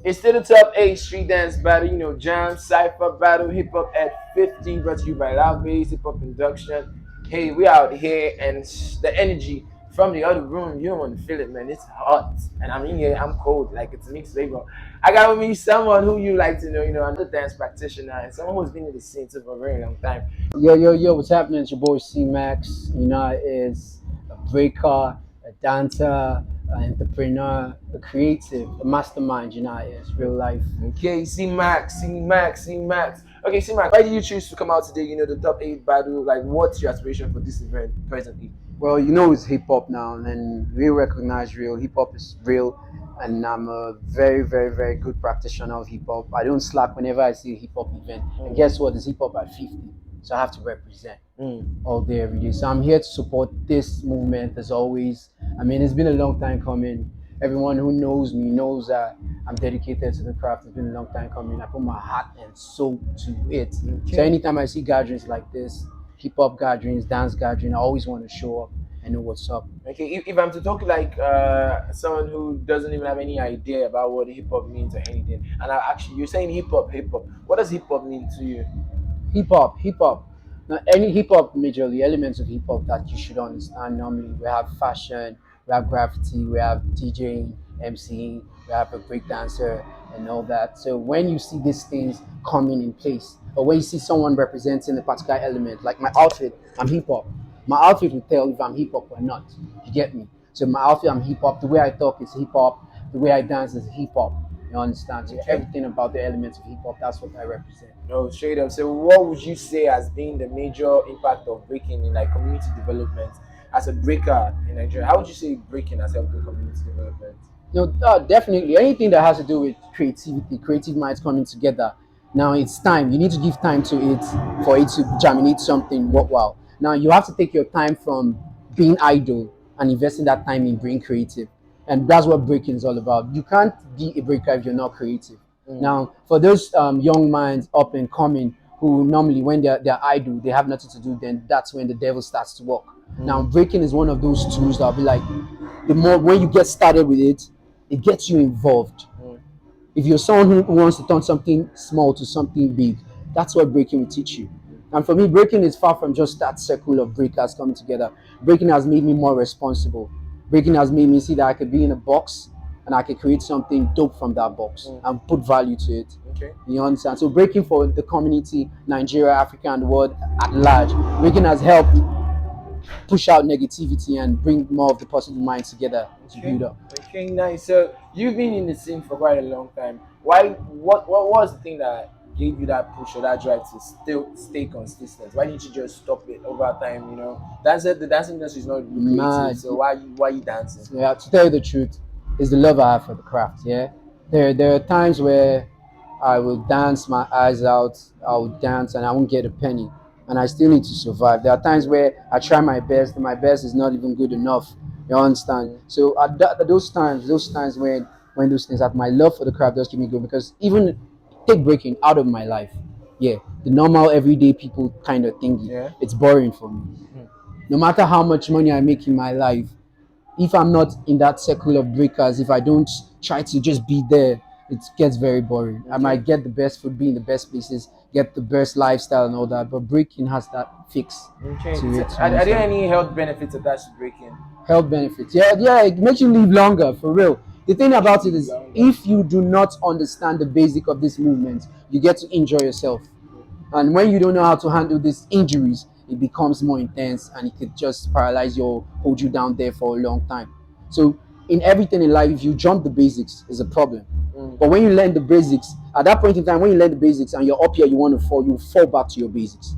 It's still the top 8 street dance battle, you know, jam, cypher battle, hip hop at 50, brought to you by Loud Bass, hip hop induction. Hey, we out here and the energy from the other room, you don't want to feel it, man. It's hot. And I'm in here, I'm cold, like it's mixed flavor. I got with me someone who you like to know, you know, another dance practitioner and someone who's been in the scene for a very long time. Yo, what's happening? It's your boy Ceemax. Is a breaker, a dancer, an entrepreneur, a creative, a mastermind. It's real life. Okay, C Max. Okay, C Max, why did you choose to come out today? You know, the top 8 battle. Like, what's your aspiration for this event presently? Well, it's hip hop now, and we recognize real hip hop is real, and I'm a very, very, very good practitioner of hip hop. I don't slack whenever I see a hip hop event. And guess what? It's hip hop at 50, so I have to represent all day, every day. So I'm here to support this movement as always. I mean, it's been a long time coming. Everyone who knows me knows that I'm dedicated to the craft. It's been a long time coming. I put my heart and soul to it. So anytime I see gatherings like this, hip hop gatherings, dance gathering, I always want to show up and know what's up. Okay, if I'm to talk like someone who doesn't even have any idea about what hip hop means or anything, and you're saying hip hop. What does hip hop mean to you? Hip hop. Now, any hip hop, majorly elements of hip hop that you should understand. Normally, we have fashion, we have graffiti, we have DJing, MCing, we have a break dancer, and all that. So when you see these things coming in place, or when you see someone representing a particular element, like my outfit, I'm hip hop. My outfit will tell if I'm hip hop or not. You get me? So my outfit, I'm hip hop. The way I talk is hip hop. The way I dance is hip hop. You understand? So everything about the elements of hip hop, that's what I represent. No, straight up. So, what would you say has been the major impact of breaking in like community development as a breaker in Nigeria? How would you say breaking has helped in community development? Definitely anything that has to do with creativity, creative minds coming together. Now it's time. You need to give time to it for it to germinate something worthwhile. Now you have to take your time from being idle and investing that time in being creative, and that's what breaking is all about. You can't be a breaker if you're not creative. Now, for those young minds up and coming who normally, when they're idle, they have nothing to do, then that's when the devil starts to work. Now, breaking is one of those tools that'll be like, the more when you get started with it, it gets you involved. If you're someone who wants to turn something small to something big, that's what breaking will teach you. And for me, breaking is far from just that circle of breakers coming together. Breaking has made me more responsible. Breaking has made me see that I could be in a box and I could create something dope from that box and put value to it. Okay. You understand? So breaking for the community, Nigeria, Africa, and the world at large, breaking has helped push out negativity and bring more of the positive minds together to build up. Okay, nice. So you've been in the scene for quite a long time. Why? What was the thing that gave you that push or that drive to still stay consistent? Why didn't you just stop it over time? You know, the dancing industry is not lucrative. Mad. So why you dancing? Yeah, to tell you the truth, is the love I have for the craft. Yeah, there are times where I will dance my eyes out. I will dance and I won't get a penny, and I still need to survive. There are times where I try my best, and my best is not even good enough. You understand? So at those times when those things happen, my love for the craft does keep me going because even take breaking out of my life. Yeah, the normal everyday people kind of thingy. Yeah. It's boring for me. No matter how much money I make in my life, if I'm not in that circle of breakers, if I don't try to just be there, it gets very boring. I might get the best food, be in the best places, get the best lifestyle and all that, but breaking has that fix Okay. to So, it. are there any health benefits attached to breaking? Health benefits. Yeah, it makes you live longer for real. The thing about it is, if you do not understand the basic of this movement, you get to injure yourself. And when you don't know how to handle these injuries, it becomes more intense and it could just paralyze you or hold you down there for a long time. So in everything in life, if you jump the basics, is a problem. But when you learn the basics, at that point in time, when you learn the basics and you're up here, you want to fall, you fall back to your basics.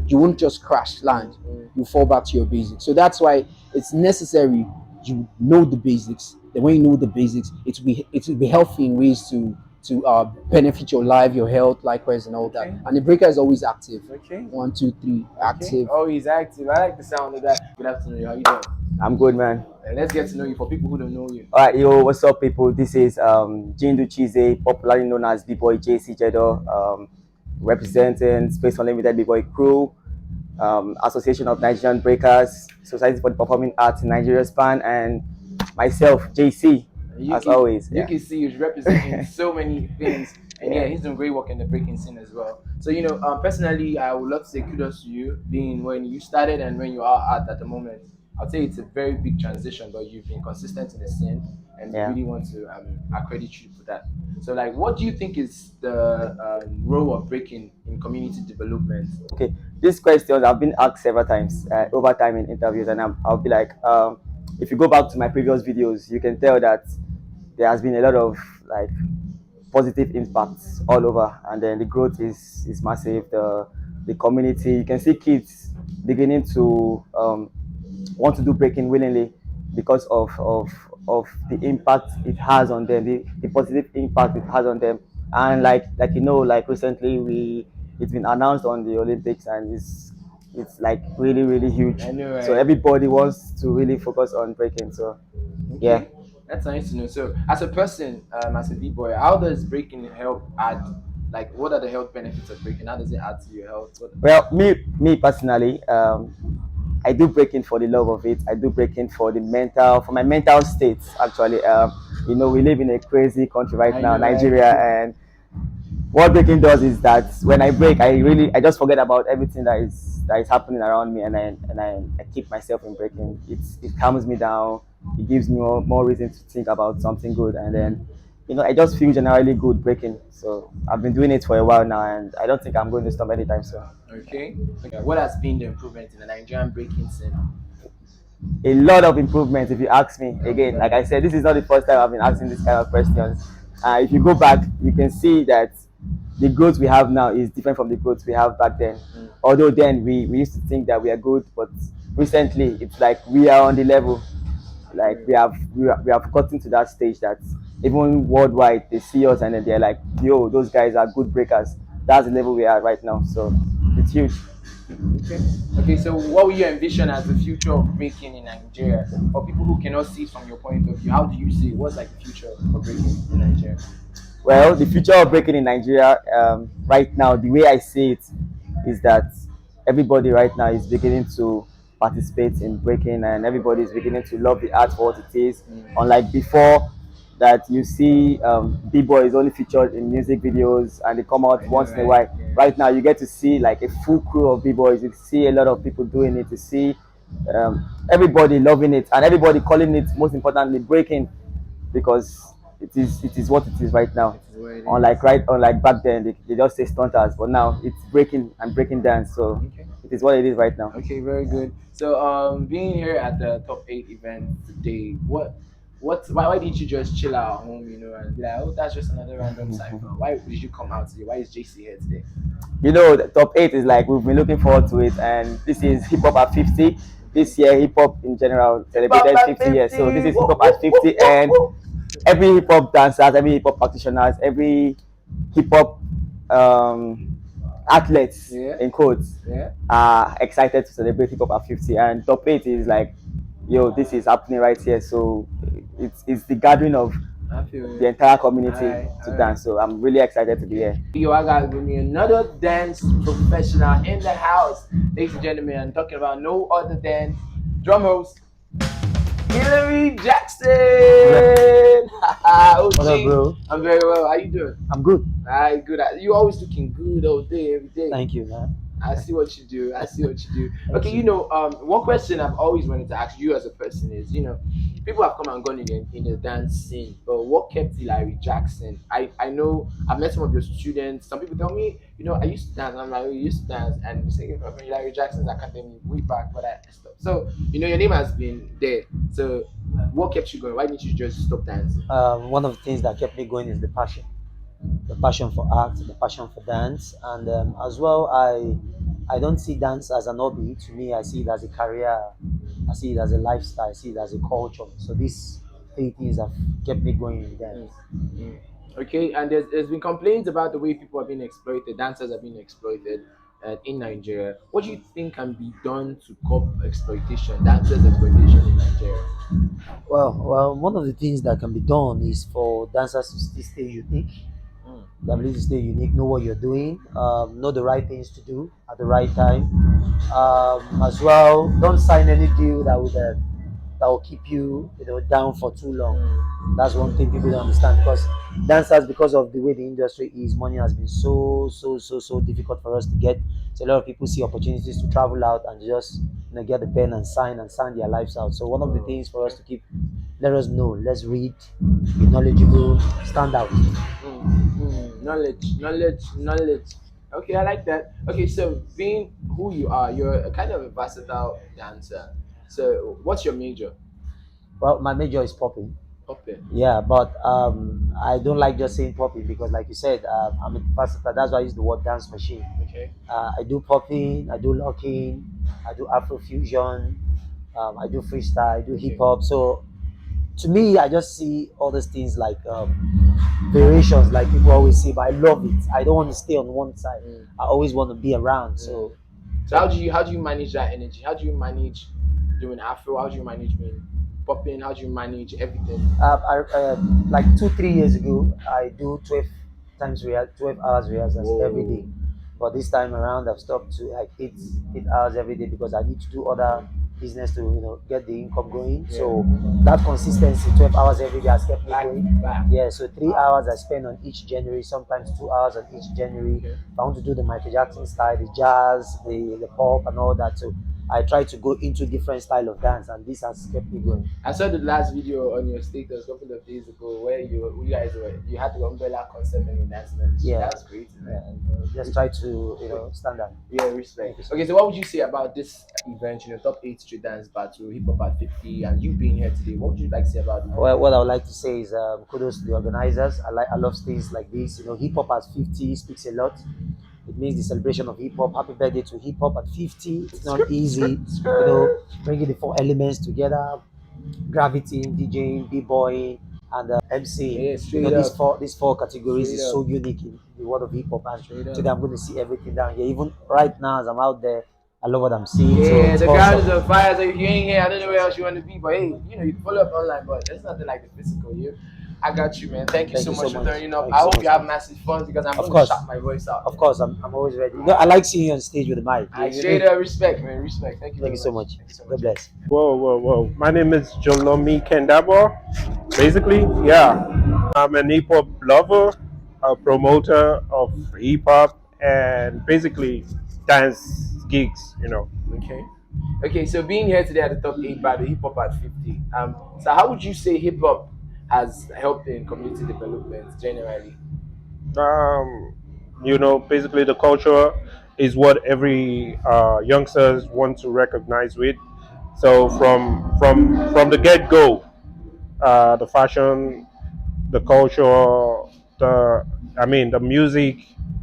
You won't just crash land. You fall back to your basics. So that's why it's necessary you know the basics. Then when you know the basics, it will be healthy in ways to benefit your life, your health, likewise, and all that. And the breaker is always active. Okay. 1, 2, 3, active. Oh, he's active. I like the sound of that. Good afternoon. How you doing? I'm good, man. And let's get to know you for people who don't know you. All right, yo, what's up, people? This is Jindu Chize, popularly known as B-Boy JC Jedor, representing Space Unlimited B-Boy Crew, Association of Nigerian Breakers, Society for the Performing Arts in Nigeria Span, and myself, JC. You as can always. you Yeah. can see he's representing so many things, and yeah, Yeah. he's doing great work in the breaking scene as well. So personally, I would love to say kudos to you, being when you started and when you are at the moment. I'll say it's a very big transition, but you've been consistent in the scene, and we Yeah. really want to accredit you for that. So, like, what do you think is the role of breaking in community development? Okay, these questions I've been asked several times over time in interviews, and I'll be like, if you go back to my previous videos, you can tell that there has been a lot of like positive impacts all over, and then the growth is massive. The community, you can see kids beginning to want to do breaking willingly because of the impact it has on them, the positive impact it has on them. And like recently we it's been announced on the Olympics, and it's like really really huge. I know, So right? everybody wants to really focus on breaking. So yeah. Okay, that's nice to know. So, as a person, as a b-boy, how does breaking help add? Like, what are the health benefits of breaking? How does it add to your health? Well, me personally, I do breaking for the love of it. I do breaking for my mental state. Actually, we live in a crazy country right I now, know, right? Nigeria, and what breaking does is that when I break, I just forget about everything that is happening around me, and I keep myself in breaking. It calms me down. It gives me more reason to think about something good, and then I just feel generally good breaking. So I've been doing it for a while now, and I don't think I'm going to stop anytime soon. Okay. Okay. What has been the improvement in the Nigerian breaking scene? A lot of improvements, if you ask me. Again, like Okay. I said, this is not the first time I've been asking this kind of questions. If you go back, you can see that the growth we have now is different from the growth we have back then. Mm. Although then we used to think that we are good, but recently it's like we are on the level. Like we have gotten to that stage that even worldwide they see us and then they're like, yo, those guys are good breakers. That's the level we are right now. So it's huge. Okay. Okay. So, what will you envision as the future of breaking in Nigeria? For people who cannot see it from your point of view, how do you see it? What's like the future for breaking in Nigeria? Well, the future of breaking in Nigeria right now, the way I see it, is that everybody right now is beginning to participate in breaking, and everybody is beginning to love the art for what it is. Mm. Unlike before, that you see b-boys only featured in music videos and they come out I know, once in a right? while. Yeah. Right now, you get to see like a full crew of b-boys. You see a lot of people doing it. You see everybody loving it and everybody calling it, most importantly, breaking, because it is what it is right now. It is what it is. Unlike back then, they just say stunters, but now it's breaking and breaking dance. So Okay. it is what it is right now. Okay, very good. So, being here at the top eight event today, why didn't you just chill out at home, and be like, oh, that's just another random cipher? Why did you come out today? Why is JC here today? The top eight is like we've been looking forward to it, and this is hip hop at 50. Okay. This year, hip hop in general Hip hop celebrated at 50 years. So 50. this is hip Woo, hop woo, at woo, 50, woo, and woo. every hip hop dancers, every hip hop practitioners, every hip hop athletes Yeah, in quotes yeah. are excited to celebrate hip hop at 50. And top eight is like, yo, this is happening right here. So it's the gathering of I feel the it. entire All community right, to all right. dance. So I'm really excited to be Okay. here. Yo, I got with me another dance professional in the house, ladies and gentlemen. I'm talking about no other than drumros, Hillary Jackson. What up, OG, bro? I'm very well. How you doing? I'm good. Alright, good. You always looking good all day, every day. Thank you, man. I see what you do. I see what you do. Thank Okay, you. one question I've always wanted to ask you as a person is, people have come and gone in the dance scene, but what kept Hillary Jackson? I know I've met some of your students. Some people tell me, I used to dance. I'm like, oh, you used to dance, and you say from Hillary Jackson's academy way back, but I stopped. So, your name has been there. So, what kept you going? Why didn't you just stop dancing? One of the things that kept me going is the passion for art, the passion for dance, and as well, I don't see dance as an hobby. To me, I see it as a career. I see it as a lifestyle. I see it as a culture. So these three things have kept me going in Mm, dance. mm. Okay, and there's been complaints about the way people are being exploited, dancers are being exploited in Nigeria. What do you think can be done to curb exploitation, dancers exploitation in Nigeria? Well, one of the things that can be done is for dancers to still stay unique. Mm. The ability to stay unique, know what you're doing, know the right things to do at the right time. As well, don't sign any deal that would that will keep you, you know, down for too long. Mm. That's one thing people don't understand, because dancers, because of the way the industry is, money has been so difficult for us to get. So a lot of people see opportunities to travel out and just, you know, get the pen and sign their lives out. So one of the Oh, things for us okay. to keep, let us know, let's read, be knowledgeable, stand out. Knowledge, knowledge, knowledge. Okay, I like that. Okay, so being who you are, you're a kind of a versatile dancer. So, what's your major? Well, my major is popping. Okay. Yeah, but I don't like just saying popping, because, like you said, I'm a versatile. That's why I use the word dance machine. Okay. I do popping, I do locking, I do Afro fusion, I do freestyle, I do hip Okay. hop. So to me, I just see all these things like variations, like people always say. But I love it. I don't want to stay on one side. Mm, I always want to be around. mm. So So how do you manage that energy? How do you manage doing Afro? How do you manage being popping? How do you manage everything? like 2 3 years ago, I do 12 hours rehearsals every day. Whoa. But this time around, I've stopped to like 8 hours every day, because I need to do other business to, you know, get the income going. Yeah. So that consistency, 12 hours every day, has kept me Back going. to back. Yeah. So 3 hours I spend on each January, sometimes 2 hours on each January. Okay. If I want to do the Michael Jackson style, the jazz, the pop, and all that. So I try to go into different style of dance, and this has kept me going. I saw the last video on your status a couple of days ago where you guys you had the umbrella concept and you dancing on the street. Yeah. That was great, Yeah, man. just try to, you know, stand out. Yeah, Thank respect. you so Okay, much. so what would you say about this event? Top 8 street dance battle, hip hop at 50, and you being here today? What would you like to say about the Well, event? what I would like to say is kudos to the organizers. I love things like this. You know, hip hop at 50 speaks a lot. It means the celebration of hip hop. Happy birthday to hip hop at 50. It's not Skirt, skirt, easy, you know, skirt. bringing the four elements together: gravity, DJing, b-boying, and MCing. Yeah, You know, straight up, these four categories straight is up, so unique in the world of hip hop. And straight up. today I'm going to see everything down here. Even right now, as I'm out there, I love what I'm seeing. So Yeah, it's the crowd is awesome. on fire. So if you ain't here, I don't know where else you want to be. But hey, you can follow up online. But there's nothing like the physical. I got you, man. Thank you Thank so you so much for much. turning up. Thank you I so hope much, you have man. massive fun because I'm Of going to course. shout my voice out. Of course, I'm always ready. You know, I like seeing you on stage with the mic. I straight up respect, man. Respect. Thank you Thank very you so much. much. Thank you so God much. bless. Whoa, whoa, whoa. My name is Jolomi Kendaboh. Basically, yeah, I'm an hip hop lover, a promoter of hip hop, and basically dance gigs. Okay. Okay, so being here today at the top 8 by the hip hop at 50. So how would you say hip hop has helped in community development generally? Um, basically the culture is what every youngsters want to recognize with. So from the get go, the fashion, the culture, the music,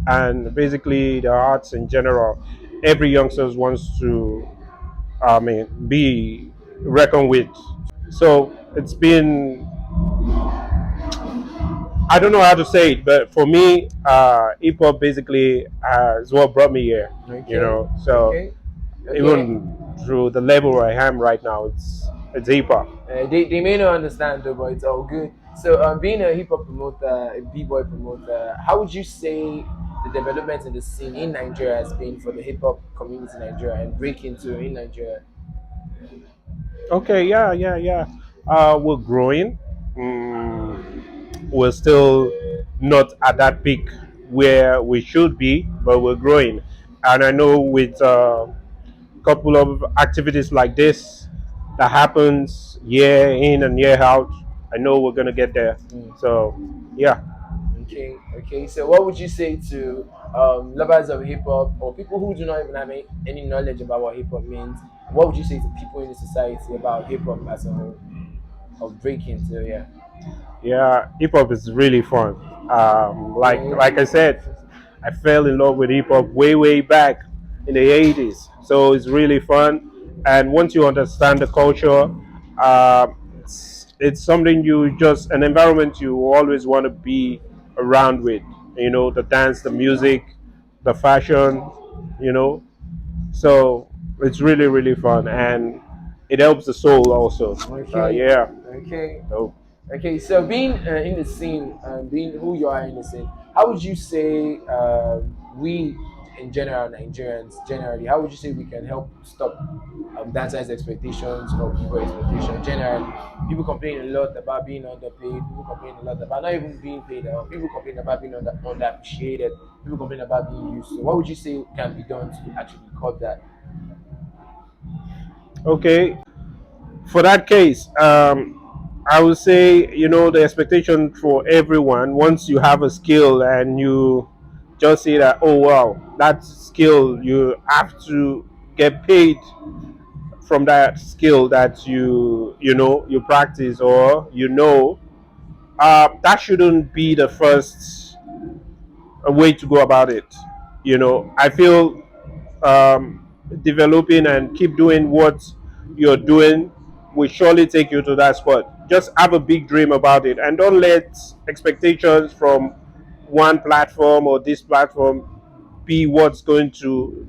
and basically the arts in general. Every youngsters wants to, be reckoned with. So it's been, I don't know how to say it, but for me, hip hop basically is what brought me here. Okay. So Okay. Okay. even through the level I am right now, it's hip hop. They may not understand though, but it's all good. So, being a hip hop promoter, a b boy promoter, how would you say the development in the scene in Nigeria has been for the hip hop community in Nigeria and break into in Nigeria? Okay, yeah, yeah, yeah. We're growing. We're still not at that peak where we should be, but we're growing. And I know with a couple of activities like this that happens year in and year out, I know we're gonna get there. Mm. So, yeah. Okay, okay. So, what would you say to lovers of hip hop or people who do not even have any knowledge about what hip hop means? What would you say to people in the society about hip hop as a whole, of breaking? So, yeah. Yeah, hip hop is really fun. Yeah. Like I said, I fell in love with hip hop way back in the 80s. So it's really fun, and once you understand the culture, it's something you just an environment you always want to be around with. The dance, the music, the fashion. You know, so it's really fun, and it helps the soul also. Okay, Yeah. okay. So Okay, so being in the scene, being who you are in the scene, how would you say we in general, Nigerians generally, how would you say we can help stop dancers' expectations or people expectations generally? People complain a lot about being underpaid. People complain a lot about not even being paid. People complain about being underappreciated. People complain about being used. So what would you say can be done to actually curb that? Okay, for that case, I would say, the expectation for everyone, once you have a skill and you just say that, oh wow, that skill, you have to get paid from that skill that you practice, or that shouldn't be the first way to go about it. I feel um, developing and keep doing what you're doing will surely take you to that spot. Just have a big dream about it, and don't let expectations from one platform or this platform be what's going to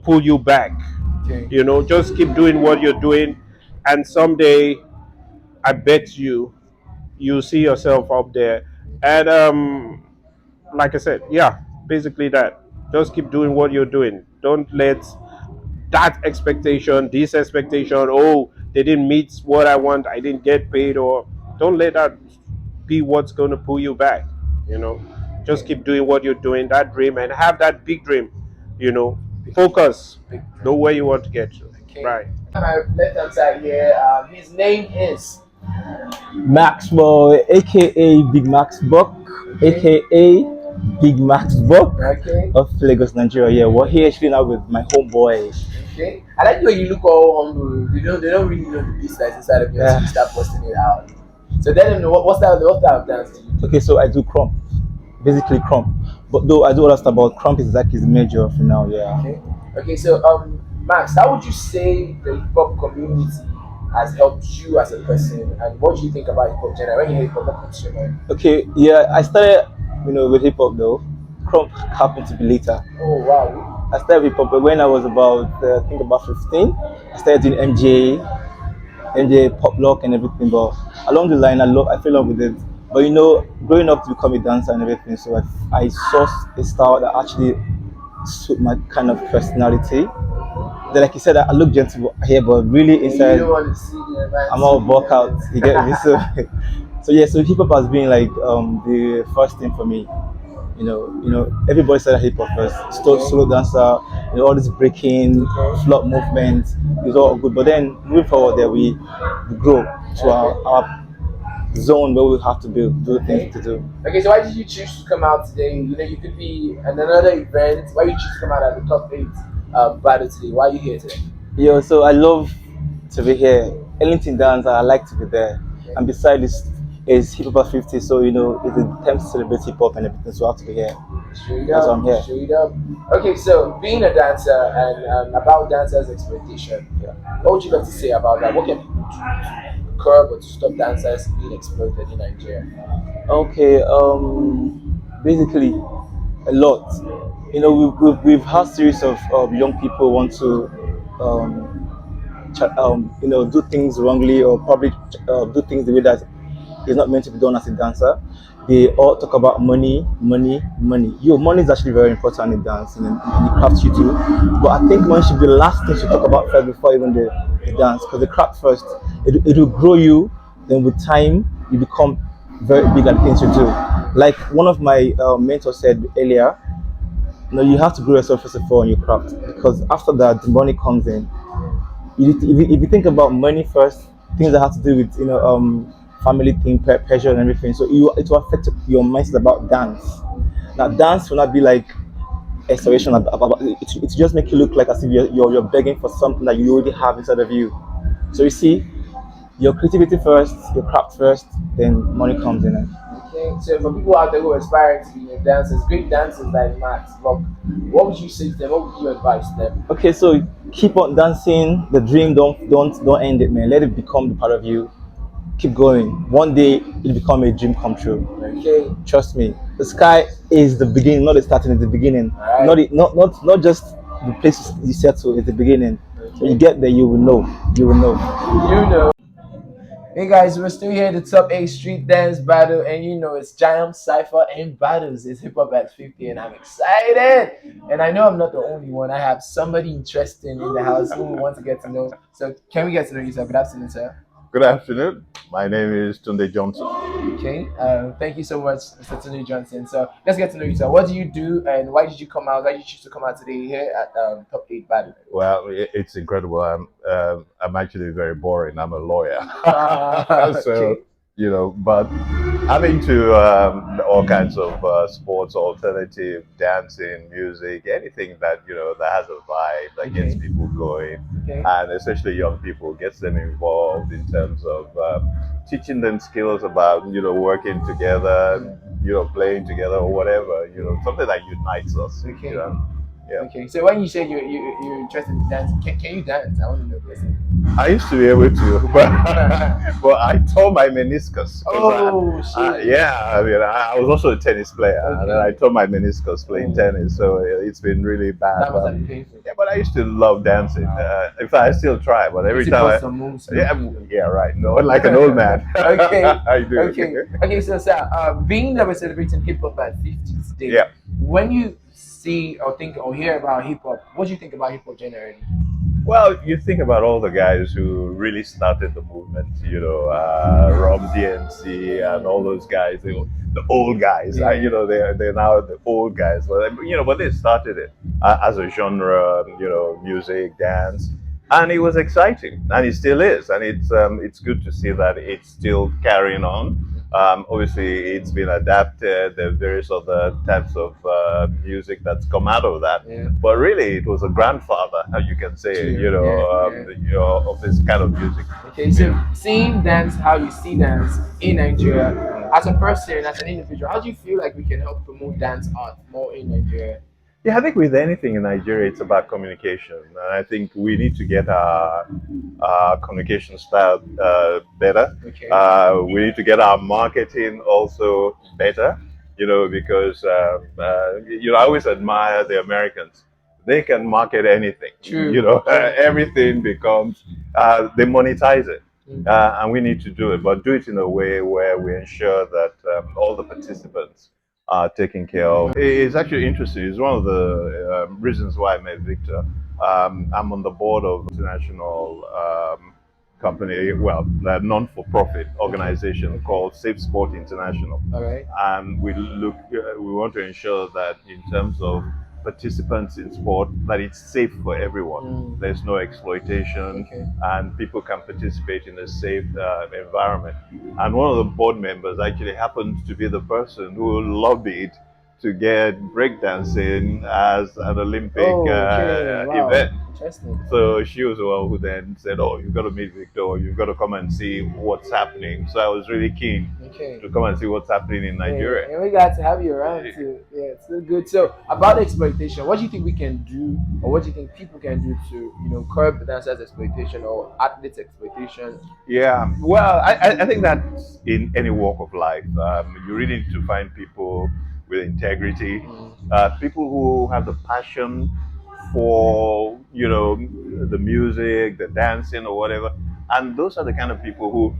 pull you back. Okay. Just keep doing what you're doing, and someday I bet you see yourself up there. And like I said, yeah, basically that. Just keep doing what you're doing. Don't let that expectation, this expectation, oh, they didn't meet what I want, I didn't get paid, or don't let that be what's going to pull you back. You know, just Okay. keep doing what you're doing, that dream, and have that big dream. Big dream. Focus, Big know dream. where you want to get to. Okay. Right. On my left hand side here, his name is. Maxwell, aka Big Max Buck, Okay. aka Big Max Buck Okay. of Lagos, Nigeria. Yeah, we're here actually now with my homeboy. Okay. I like the way you look all humble. They don't really know the beast that's inside of you until Yeah. you start posting it out. So let them know what type of dance do you do? Okay, so I do crump, basically crump. But though I do understand about crump is like his major for now. Yeah. Okay. Okay, so Max, how would you say the hip hop community has helped you as a person, and what do you think about hip hop generally? When you hear hip hop, what comes to your mind? Okay, yeah, I started, with hip hop though. Crump happened to be later. Oh wow. I started hip hop when I was about, I think about 15. I started doing MJ, pop lock and everything. But along the line, I fell in love with it. But growing up to become a dancer and everything, so I saw a style that actually suit my kind of personality. Then, like you said, I look gentle here, but really Yeah, you inside, don't want to see the I'm all advance. workout. You get me? So, so yeah. So hip hop has been like the first thing for me. Everybody started hip hop first. Solo dancer, all this breaking, flop movement is all good. But then moving forward, there we grow to our zone where we have to do things to do. Okay, so why did you choose to come out today? You could be at another event. Why you choose to come out at the top 8 battle today? Why are you here today? Yo, so I love to be here. Anything dance, I like to be there. And beside this is hip hop 50, so it's a time to celebrate hip hop and everything. So I have to be here. Straight That's why up, I'm here. straight up. Okay, so being a dancer and about dancers' expectation, what would you like to say about that? What can people do to curb or to stop dancers being exploited in Nigeria? Okay, basically a lot. We've had series of young people want to do things wrongly or probably do things the way that is not meant to be done as a dancer. They all talk about money, money, money. Money is actually very important in dancing and in the craft you do. But I think money should be the last thing to talk about first before even the dance. Because the craft first, it will grow you. Then with time, you become very big at things you do. Like one of my mentors said earlier, you have to grow yourself first of all in your craft. Because after that, the money comes in. If you think about money first, things that have to do with family thing, pressure and everything, so it will affect your mindset about dance. Now, dance will not be like exploration about it just make you look like as if you're begging for something that you already have inside of you. So you see, your creativity first, your craft first, then money comes in. Okay, so for people out there who aspire to be dancers, great dancers like Max, what would you say to them? What would you advise them? Okay, so keep on dancing. The dream, don't end it, man. Let it become the part of you. Keep going. One day it'll become a dream come true. Okay, Trust me. The sky is the beginning, not the starting. It's the beginning. Alright. Not just the place you settle. It's the beginning. When you get there, you will know. You will know. you know. Hey guys, we're still here in the top 8 street dance battle, and you know it's Giant Cypher and Battles. It's Hip Hop at 50, and I'm excited. And I know I'm not the only one. I have somebody interesting in the house who we want to get to know. So, can we get to know you, sir? Good afternoon, sir. Good afternoon. My name is Tunde Johnson. Okay, thank you so much, Mr. Tunde Johnson. So, let's get to know you, sir. What do you do, and why did you come out? Why did you choose to come out today here at Top 8 Battle? Well, it's incredible. I'm actually very boring. I'm a lawyer, so Okay. but I'm into all kinds of sports, alternative, dancing, music, anything that that has a vibe that gets Okay. people going, Okay. and especially young people, gets them involved in terms of teaching them skills about working together, playing together or whatever, something that unites us. Okay. Yeah. Okay, so when you said you're interested in dancing, can you dance? I want to know this. I used to be able to, but I tore my meniscus. Oh shit! Yeah, I mean, I was also a tennis player, and then I Okay. tore my meniscus playing tennis, so it's been really bad. That must But have been painful. yeah, but I used to love dancing. In fact, I still try, but every Is it time for some moves? yeah, right. No, like an old man. Okay. I do. Okay. So, sir, being that we're celebrating hip hop at 50 today, Yeah. when you see or think or hear about hip hop, what do you think about hip hop generally? Well, you think about all the guys who really started the movement, Rom DNC and all those guys, the old guys, Yeah. they're now the old guys, but they started it as a genre, music, dance, and it was exciting, and it still is, and it's good to see that it's still carrying on. Obviously, it's been adapted. There are various other types of music that's come out of that. Yeah. But really, it was a grandfather, how you can say, True. Yeah. of this kind of music. Okay, so seeing dance, how you see dance in Nigeria, as a person, as an individual, how do you feel like we can help promote dance art more in Nigeria? Yeah, I think with anything in Nigeria, it's about communication, and I think we need to get our communication style better. Okay. We need to get our marketing also better, because I always admire the Americans. They can market anything. True. Everything becomes they monetize it. Mm. And we need to do it, but do it in a way where we ensure that all the participants are taken care of. It's actually interesting. It's one of the reasons why I met Victor. I'm on the board of international company, well, a non-for-profit organization called Safe Sport International. All right. And we want to ensure that in terms of participants in sport, that it's safe for everyone. Mm. There's no exploitation, Okay. and people can participate in a safe environment. And one of the board members actually happens to be the person who lobbied to get breakdancing as an Olympic Oh, okay. Wow. event. Interesting. So she was the one who then said, "Oh, you've got to meet Victor. You've got to come and see what's happening." So I was really keen Okay. to come and see what's happening in Nigeria. And we got to have you around too. Yeah, it's so good. So about exploitation, what do you think we can do, or what do you think people can do to, curb dancers' exploitation or athletes' exploitation? Yeah, well, I think that in any walk of life, you really need to find people with integrity, people who have the passion for the music, the dancing, or whatever. And those are the kind of people who,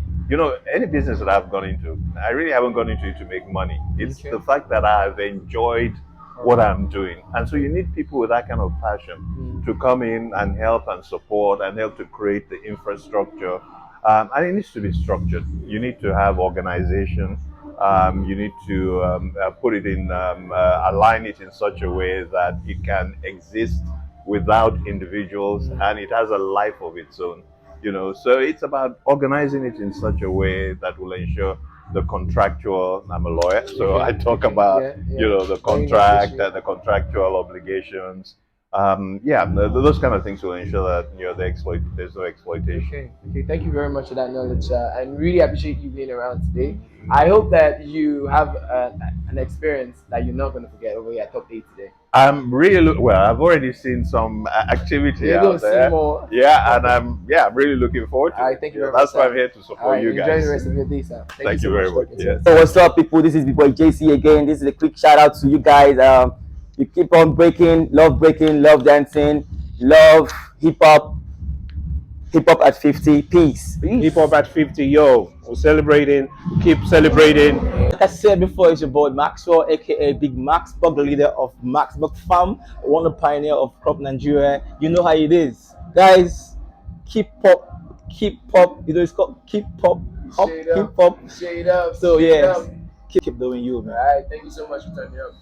any business that I've gone into, I really haven't gone into it to make money. It's Okay. the fact that I've enjoyed what I'm doing, and so you need people with that kind of passion to come in and help and support and help to create the infrastructure. And it needs to be structured. You need to have organization. You need to put it in, align it in such a way that it can exist without individuals and it has a life of its own. So it's about organizing it in such a way that will ensure the contractual. I'm a lawyer, so I talk about the contract and the contractual obligations. Those kind of things will ensure that there's no exploitation. Okay. Thank you very much for that knowledge, and really appreciate you being around today. I hope that you have an experience that you're not going to forget over here at Top 8 today. I'm really well. I've already seen some activity You're out going to there. see more. Yeah, and I'm really looking forward to All right, it. thank you Yeah, very much, that's why sir. I'm here to All support right, you enjoy guys. the rest of your day, sir. Thank you so very much. much. Talking to Yes. us. So what's up, people? This is the boy JC again. This is a quick shout out to you guys. You keep on breaking, love dancing, love hip hop. Hip Hop at 50. Peace. Hip Hop at 50, yo. We're celebrating. Keep celebrating. Like I said before, it's your boy Maxwell, aka Big Max, Bug, the leader of Max Bug Farm, one of the pioneer of crop Nigeria. You know how it is, guys. Keep pop. You know it's called keep pop, hop, Shade keep up. pop. Shade up. So shade yes, up. keep doing you, All man. right. Thank you so much for turning up.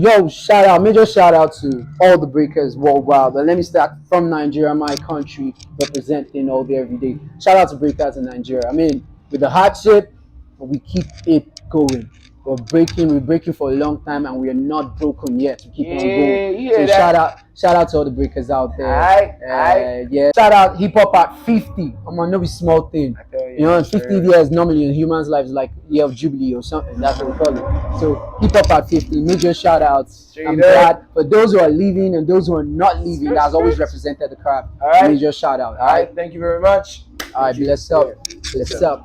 Yo, shout out, major shout out to all the breakers worldwide. But let me start from Nigeria, my country, representing all day, every day. Shout out to breakers in Nigeria. I mean, with the hardship, we keep it going. We're breaking for a long time, and we are not broken yet. We keep on going. You So hear that? shout out to all the breakers out there. Aight. Yeah. Shout out hip hop at 50. I'm on no be small thing. I tell You know, sure. 50 years normally in humans' lives like year of jubilee or something. That's what we call it. So hip hop at 50. Major shout outs. Straight I'm up. glad for those who are leaving and those who are not leaving. That's always represented the craft. All right. Major shout out. All right. Thank you very much. All right. Bless up. Bless up.